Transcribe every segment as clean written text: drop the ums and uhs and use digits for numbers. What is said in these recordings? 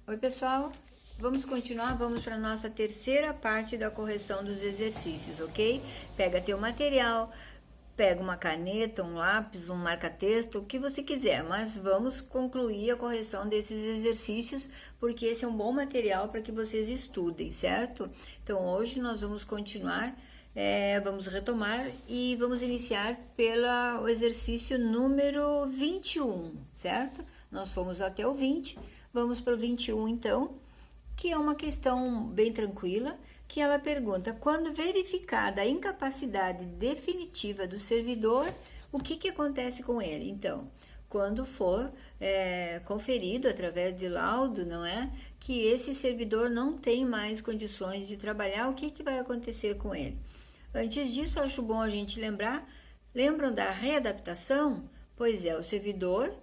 Oi, pessoal. Vamos continuar, vamos para a nossa terceira parte da correção dos exercícios, ok? Pega teu material, pega uma caneta, um lápis, um marca-texto, o que você quiser, mas vamos concluir a correção desses exercícios, porque esse é um bom material para que vocês estudem, certo? Então, hoje nós vamos continuar, vamos retomar e vamos iniciar pelo exercício número 21, certo? Nós fomos até o 20, vamos para o 21 então, que é uma questão bem tranquila, que ela pergunta: quando verificada a incapacidade definitiva do servidor, o que acontece com ele? Então, quando for conferido através de laudo, não é, que esse servidor não tem mais condições de trabalhar, o que vai acontecer com ele? Antes disso, acho bom a gente lembram da readaptação? Pois é, o servidor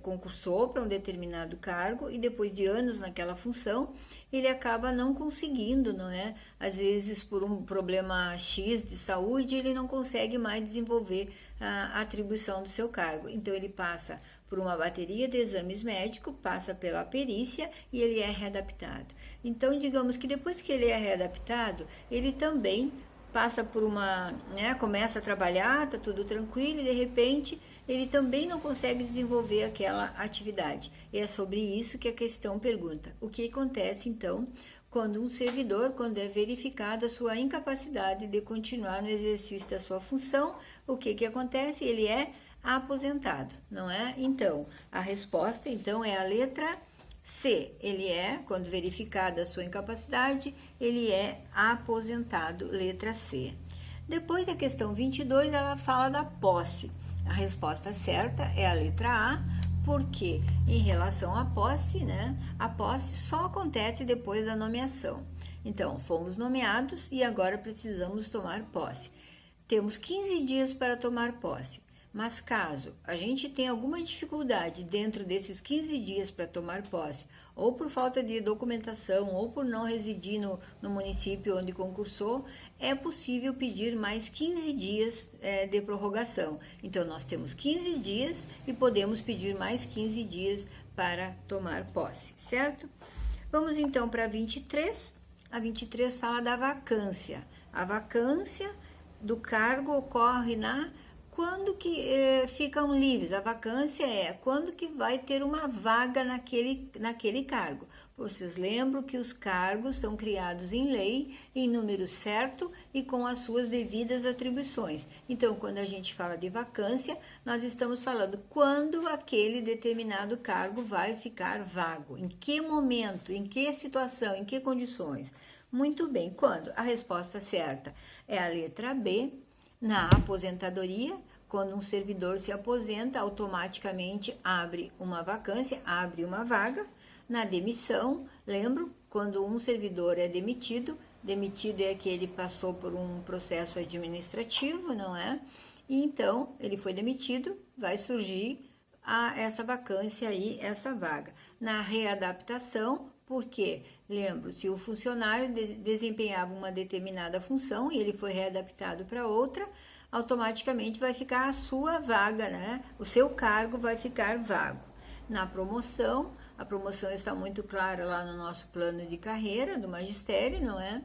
concursou para um determinado cargo e depois de anos naquela função, ele acaba não conseguindo, não é? Às vezes por um problema X de saúde, ele não consegue mais desenvolver a atribuição do seu cargo. Então ele passa por uma bateria de exames médicos, passa pela perícia e ele é readaptado. Então, digamos que depois que ele é readaptado, ele também passa por começa a trabalhar, tá tudo tranquilo e de repente ele também não consegue desenvolver aquela atividade. E é sobre isso que a questão pergunta. O que acontece então quando um servidor, quando é verificada a sua incapacidade de continuar no exercício da sua função, o que acontece? Ele é aposentado, não é? Então, a resposta então é a letra C, ele quando verificada a sua incapacidade, ele é aposentado, letra C. Depois a questão 22, ela fala da posse. A resposta certa é a letra A, porque em relação à posse, né, a posse só acontece depois da nomeação. Então, fomos nomeados e agora precisamos tomar posse. Temos 15 dias para tomar posse. Mas caso a gente tenha alguma dificuldade dentro desses 15 dias para tomar posse, ou por falta de documentação, ou por não residir no município onde concursou, é possível pedir mais 15 dias de prorrogação. Então, nós temos 15 dias e podemos pedir mais 15 dias para tomar posse, certo? Vamos então para a 23. A 23 fala da vacância. A vacância do cargo ocorre quando que ficam livres. A vacância é quando que vai ter uma vaga naquele cargo. Vocês lembram que os cargos são criados em lei, em número certo e com as suas devidas atribuições. Então, quando a gente fala de vacância, nós estamos falando quando aquele determinado cargo vai ficar vago. Em que momento, em que situação, em que condições? Muito bem, quando? A resposta certa é a letra B. Na aposentadoria, quando um servidor se aposenta, automaticamente abre uma vacância, abre uma vaga. Na demissão, lembro, quando um servidor é demitido é que ele passou por um processo administrativo, não é? E então, ele foi demitido, vai surgir essa vacância aí, essa vaga. Na readaptação, porque, lembro, se o funcionário desempenhava uma determinada função e ele foi readaptado para outra, automaticamente vai ficar a sua vaga, né? O seu cargo vai ficar vago. Na promoção, a promoção está muito clara lá no nosso plano de carreira do magistério, não é?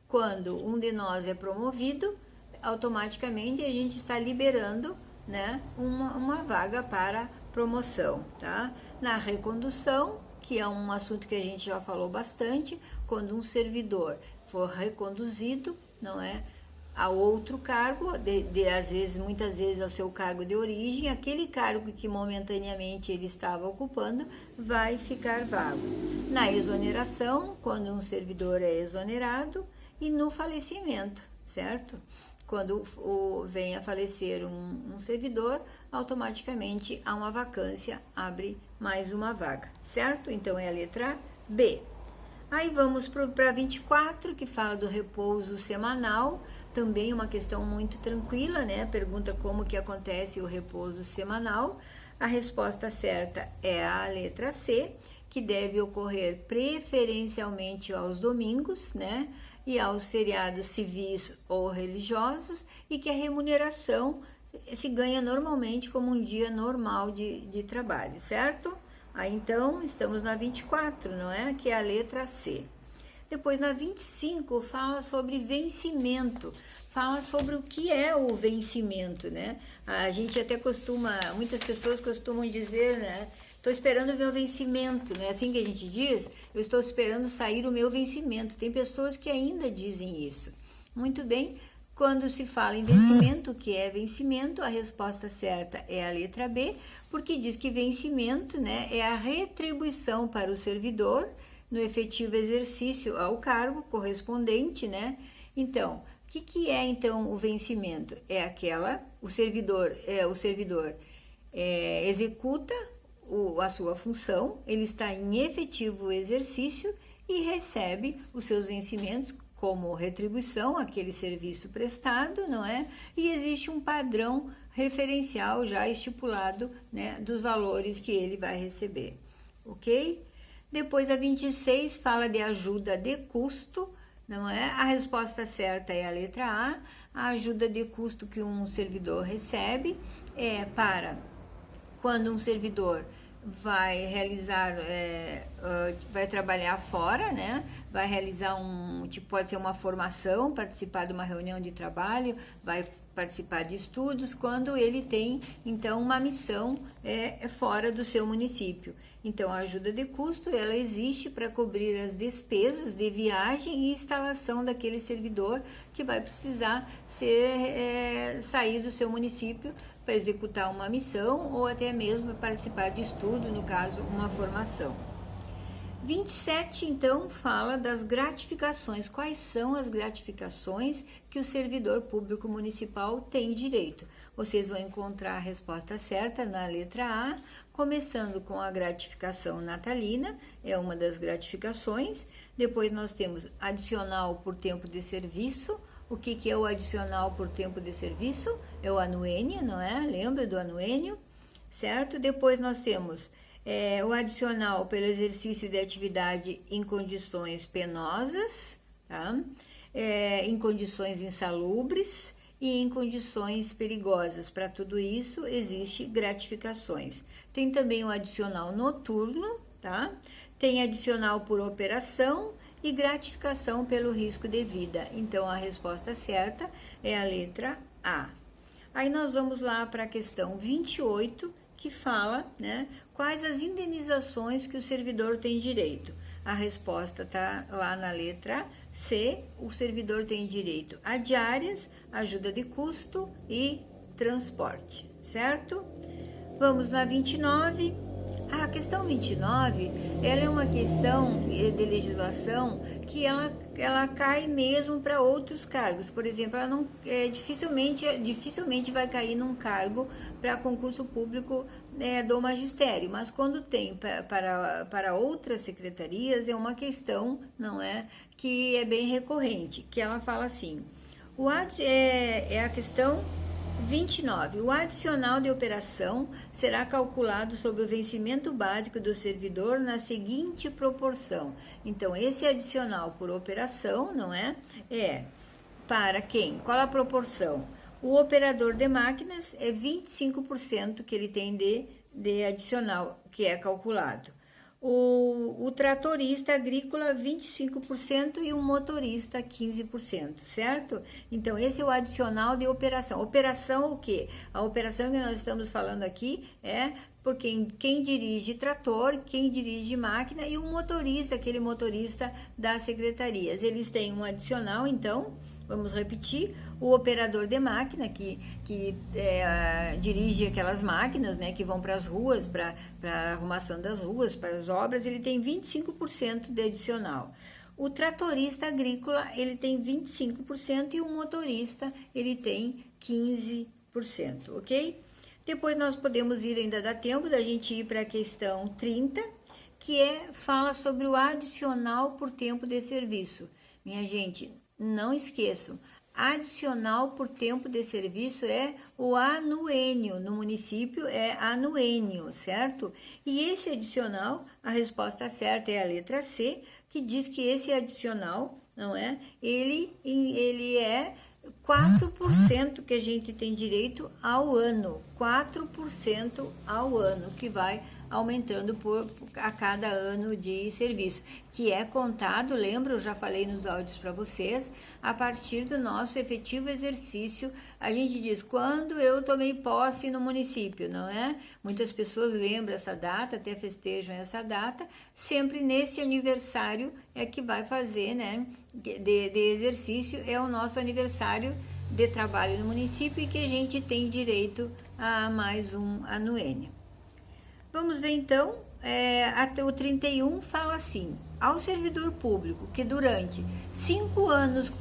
Quando um de nós é promovido, automaticamente a gente está liberando, né, uma vaga para promoção, tá? Na recondução, que é um assunto que a gente já falou bastante, quando um servidor for reconduzido, não é, a outro cargo, muitas vezes ao seu cargo de origem, aquele cargo que momentaneamente ele estava ocupando vai ficar vago. Na exoneração, quando um servidor é exonerado, e no falecimento, certo? Quando vem a falecer um servidor, automaticamente há uma vacância, abre mais uma vaga, certo? Então, é a letra B. Aí vamos para 24, que fala do repouso semanal, também uma questão muito tranquila, né? Pergunta como que acontece o repouso semanal. A resposta certa é a letra C, que deve ocorrer preferencialmente aos domingos, né? E aos feriados civis ou religiosos, e que a remuneração se ganha normalmente como um dia normal de trabalho, certo? Aí então estamos na 24, não é? Que é a letra C. Depois na 25 fala sobre vencimento, fala sobre o que é o vencimento, né? A gente até muitas pessoas costumam dizer, né? Estou esperando o meu vencimento, não é assim que a gente diz? Eu estou esperando sair o meu vencimento. Tem pessoas que ainda dizem isso. Muito bem, quando se fala em vencimento, o que é vencimento? A resposta certa é a letra B, porque diz que vencimento, né, é a retribuição para o servidor no efetivo exercício ao cargo correspondente, né? Então, o que é então o vencimento? O servidor executa a sua função, ele está em efetivo exercício e recebe os seus vencimentos como retribuição àquele serviço prestado, não é? E existe um padrão referencial já estipulado, né, dos valores que ele vai receber, ok? Depois a 26 fala de ajuda de custo, não é? A resposta certa é a letra A. A ajuda de custo que um servidor recebe é para quando um servidor vai realizar, vai trabalhar fora, né? Vai realizar pode ser uma formação, participar de uma reunião de trabalho, vai participar de estudos, quando ele tem, então, uma missão fora do seu município. Então, a ajuda de custo, ela existe para cobrir as despesas de viagem e instalação daquele servidor que vai precisar sair do seu município para executar uma missão ou até mesmo participar de estudo, no caso, uma formação. 27, então, fala das gratificações. Quais são as gratificações que o servidor público municipal tem direito? Vocês vão encontrar a resposta certa na letra A, começando com a gratificação natalina, é uma das gratificações. Depois nós temos adicional por tempo de serviço. O que é o adicional por tempo de serviço? É o anuênio, não é? Lembra do anuênio, certo? Depois nós temos o adicional pelo exercício de atividade em condições penosas, tá? Em condições insalubres e em condições perigosas. Para tudo isso, existe gratificações. Tem também o adicional noturno, tá? Tem adicional por operação e gratificação pelo risco de vida. Então, a resposta certa é a letra A. Aí nós vamos lá para a questão 28, que fala, né, quais as indenizações que o servidor tem direito. A resposta está lá na letra C. O servidor tem direito a diárias, ajuda de custo e transporte, certo? Vamos na 29. A questão 29, ela é uma questão de legislação que ela cai mesmo para outros cargos. Por exemplo, ela não dificilmente vai cair num cargo para concurso público do magistério, mas quando tem para outras secretarias é uma questão, não é, que é bem recorrente, que ela fala assim, a questão 29. O adicional de operação será calculado sobre o vencimento básico do servidor na seguinte proporção. Então, esse adicional por operação, não é? Para quem? Qual a proporção? O operador de máquinas é 25% que ele tem de adicional, que é calculado. O tratorista agrícola 25% e o motorista 15%, certo? Então, esse é o adicional de operação. Operação o quê? A operação que nós estamos falando aqui é por quem dirige trator, quem dirige máquina e o motorista, aquele motorista das secretarias. Eles têm um adicional, então, vamos repetir, o operador de máquina, que dirige aquelas máquinas, né, que vão para as ruas, para a arrumação das ruas, para as obras, ele tem 25% de adicional. O tratorista agrícola, ele tem 25% e o motorista, ele tem 15%, ok? Depois nós podemos ir, ainda dá tempo da gente ir para a questão 30, que fala sobre o adicional por tempo de serviço. Minha gente, não esqueçam, adicional por tempo de serviço é o anuênio, no município é anuênio, certo? E esse adicional, a resposta certa é a letra C, que diz que esse adicional, não é? Ele é 4% que a gente tem direito ao ano, 4% ao ano que vai aumentando a cada ano de serviço, que é contado, lembra, eu já falei nos áudios para vocês, a partir do nosso efetivo exercício. A gente diz, quando eu tomei posse no município, não é? Muitas pessoas lembram essa data, até festejam essa data, sempre nesse aniversário é que vai fazer, né, de exercício, é o nosso aniversário de trabalho no município e que a gente tem direito a mais um anuênio. Vamos ver então, até o 31 fala assim: ao servidor público que durante 5 anos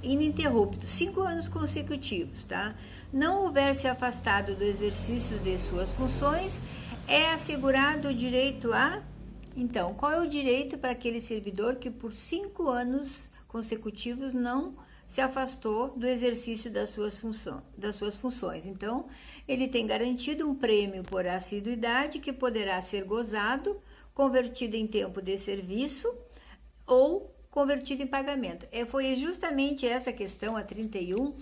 ininterruptos, 5 anos consecutivos, tá, não houver se afastado do exercício de suas funções, é assegurado o direito a... Então, qual é o direito para aquele servidor que por 5 anos consecutivos não se afastou do exercício das suas funções? Então, ele tem garantido um prêmio por assiduidade que poderá ser gozado, convertido em tempo de serviço ou convertido em pagamento. Foi justamente essa questão, a 31,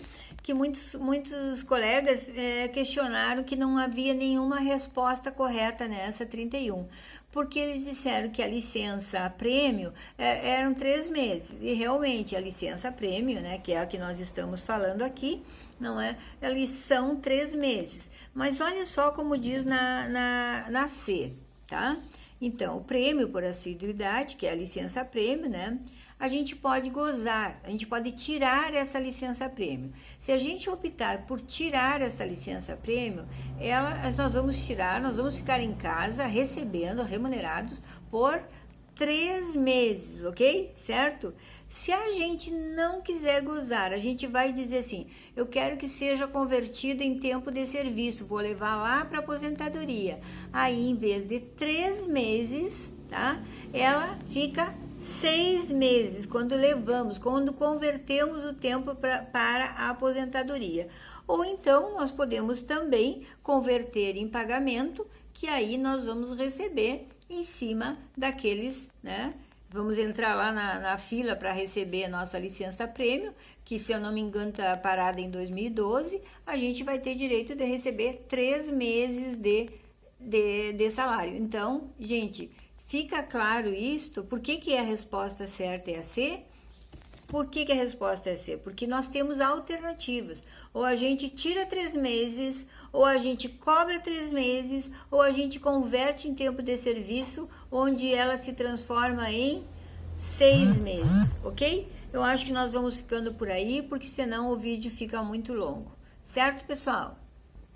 que muitos colegas questionaram, que não havia nenhuma resposta correta nessa 31, porque eles disseram que a licença prêmio eram 3 meses, e realmente a licença prêmio, né, que é a que nós estamos falando aqui, não é? Eles são 3 meses, mas olha só como diz na C, tá? Então, o prêmio por assiduidade, que é a licença prêmio, né? A gente pode gozar, a gente pode tirar essa licença prêmio. Se a gente optar por tirar essa licença prêmio, nós vamos ficar em casa recebendo, remunerados por 3 meses, ok? Certo? Se a gente não quiser gozar, a gente vai dizer assim, eu quero que seja convertido em tempo de serviço, vou levar lá para aposentadoria. Aí, em vez de 3 meses, tá? Ela fica 6 meses, quando convertemos o tempo para a aposentadoria. Ou então, nós podemos também converter em pagamento, que aí nós vamos receber em cima daqueles, né? Vamos entrar lá na fila para receber a nossa licença prêmio, que, se eu não me engano, está parada em 2012, a gente vai ter direito de receber 3 meses de salário. Então, gente, fica claro isto? Por que a resposta certa é a C? Por que a resposta é C? Porque nós temos alternativas. Ou a gente tira 3 meses, ou a gente cobra 3 meses, ou a gente converte em tempo de serviço, onde ela se transforma em 6 meses, ok? Eu acho que nós vamos ficando por aí, porque senão o vídeo fica muito longo. Certo, pessoal?